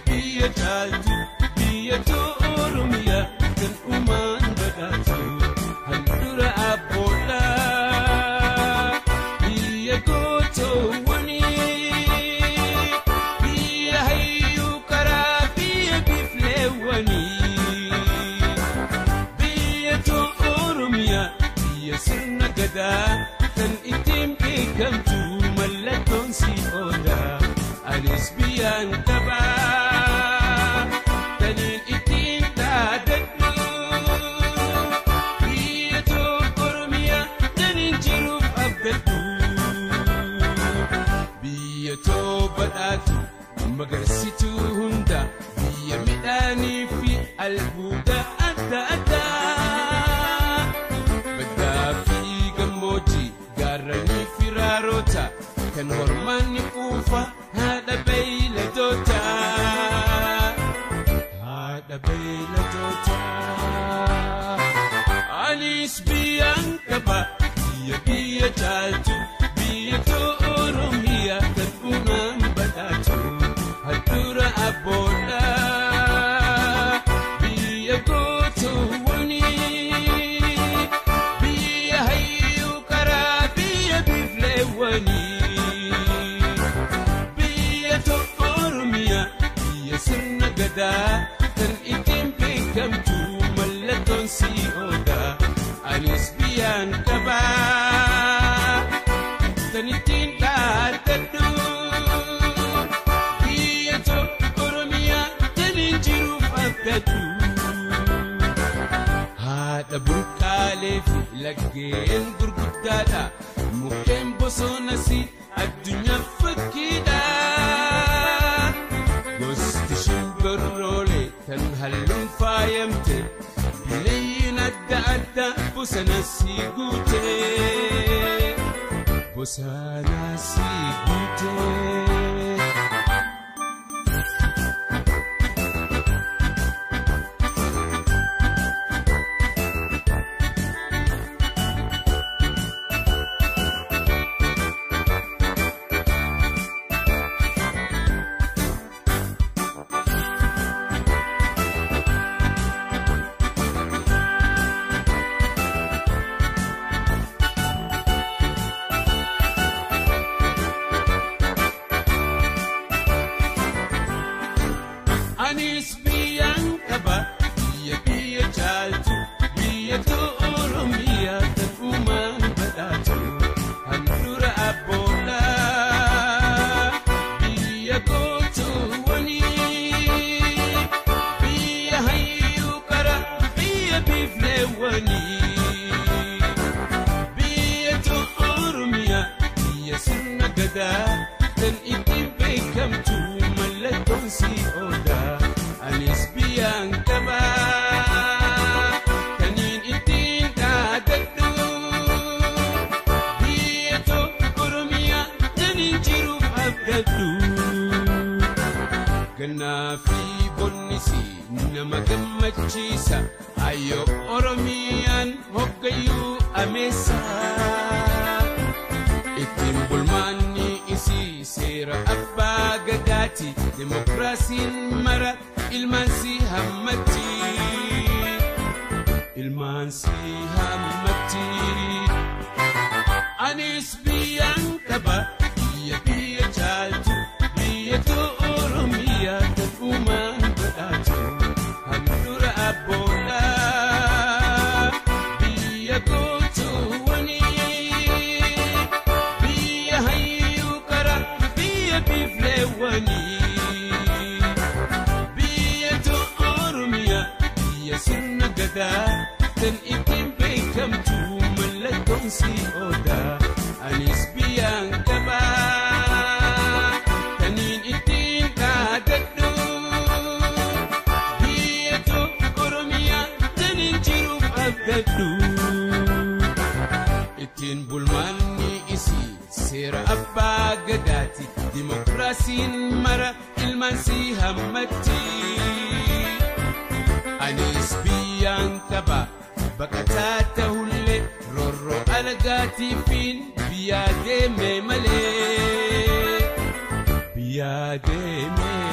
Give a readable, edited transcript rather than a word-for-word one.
biyya caaltu biyya Oromiyaa kan uumaan badhaatu handhuura abboodhaa biyya gootoowwanii biyya hayyuu karaa biyya bifleewwanii biyya Oromiyaa biyya sirna gadaa kan ittiin beekamtu mallattoon si oodaa anis biyyaan qabaa taniin ittiin dhaadadhu biyya Oromiyaa taniin jiruuf abdadhu biyya badhaatu magarsituu hunda biyya midhaanii fi albuuda adda addaa baddaa fi gammoojjii gaarranii fi raarota kan hormaanni quufa haadha beeyladoota anis biyyaan qaba biyya caaltu biyya Oromiyaa kan uumaan badhaatu handhuura abboodhaa biyya gootoowwanii biyya hayyuu karaa biyya bifleewwanii biyya Oromiyaa biyya sirna gadaa kan ittiin beekamtu mallattoon si oodaa anis biyyaan qabaa kan ittiin dhaadadhu biyya Oromiyaa taniin jiruuf abdadhu haadha burqaalee fi laggeen gurguddaadha mukkeen bosonas addunyaa fakkiidha gosti shimbarroolee kan halluun faayamte bineeyyiin adda adda bosona si guute anis biyyaan qaba biyya caaltu biyya Oromiyaa kan uumaan badhaatu handhuura abboodhaa biyya gootoowwanii biyya hayyuu karaa biyya bifleewwanii biyya Oromiyaa biyya sirna gadaa kan ittiin beekamtu mallattoon si oodaa anis biyyaan qabaa taniin ittiin dhaadadhu biyya Oromiyaa taniin jiruuf abdadhu gannaa fi bonnisi nama gammachiisa ayyoo Oromiyaan hoggayyuu ameessa ittiin bulmaanni isii seera abbaa gadaati demokraasiin mara ilmaan si hammatti anis biyyaan qaba biyya caaltu biyya Oromiyaa kan uumaan badhaatu handhuura abboodhaa biyya gootoowwanii biyya hayyuu karaa biyya bifleewwanii sirna gadaa kan ittiin beekamtu mallattoon si oodaa anis biyyaan qabaa taniin ittiin dhaadadhu biyya Oromiyaa taniin jiruuf abdadhu ittiin bulmaanni isii seera abbaa gadaati demokraasiin mara ilmaan si hammatti anis biyyaan qaba baqataa ta'ullee roorroo alagaatiifiin biyyaa deemee malee biyyaa deemee